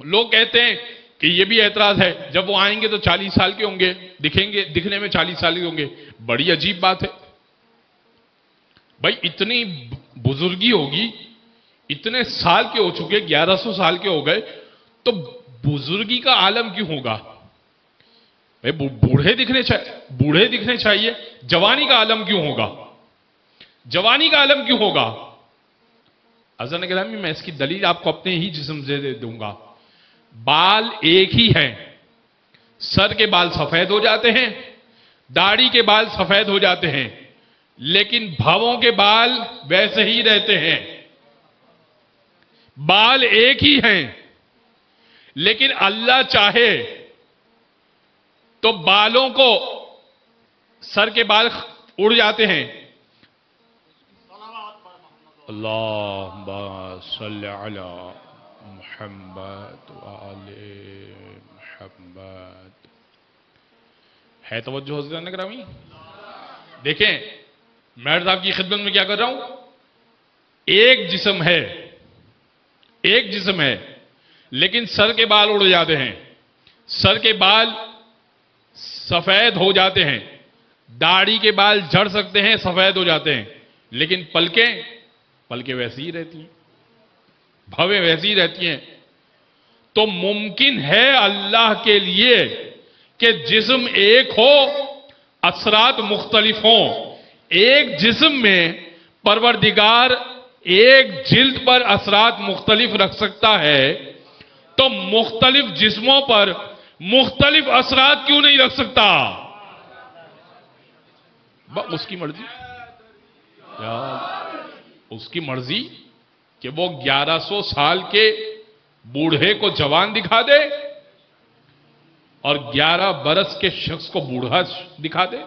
لوگ کہتے ہیں کہ یہ بھی اعتراض ہے جب وہ آئیں گے تو 40 سال کے ہوں گے, دکھنے میں 40 سال کے ہوں گے. بڑی عجیب بات ہے بھائی, اتنی بزرگی ہوگی, اتنے سال کے ہو چکے, 1100 سال کے ہو گئے, تو بزرگی کا عالم کیوں ہوگا بھائی؟ بوڑھے دکھنے چاہیے. جوانی کا عالم کیوں ہوگا؟ جوانی کا عالم کیوں ہوگا؟ عزیزان گرامی میں اس کی دلیل آپ کو اپنے ہی جسم سے دے دوں گا. بال ایک ہی ہیں, سر کے بال سفید ہو جاتے ہیں, داڑھی کے بال سفید ہو جاتے ہیں, لیکن بھووں کے بال ویسے ہی رہتے ہیں. بال ایک ہی ہیں, لیکن اللہ چاہے تو بالوں کو, سر کے بال اڑ جاتے ہیں. اللہم صلی علی محمد وآل محمد. ہے توجہ حضرات گرامی؟ دیکھیں میڈ صاحب کی خدمت میں کیا کر رہا ہوں. ایک جسم ہے لیکن سر کے بال اڑ جاتے ہیں, سر کے بال سفید ہو جاتے ہیں, داڑھی کے بال جھڑ سکتے ہیں, سفید ہو جاتے ہیں, لیکن پلکیں ویسی ہی رہتی ہیں, بھویں ویسی ہی رہتی ہیں. تو ممکن ہے اللہ کے لیے کہ جسم ایک ہو, اثرات مختلف ہوں. ایک جسم میں پروردگار ایک جلد پر اثرات مختلف رکھ سکتا ہے, تو مختلف جسموں پر مختلف اثرات کیوں نہیں رکھ سکتا؟ اس کی مرضی, اس کی مرضی کہ وہ 1100 سال کے بوڑھے کو جوان دکھا دے اور 11 برس کے شخص کو بوڑھا دکھا دے.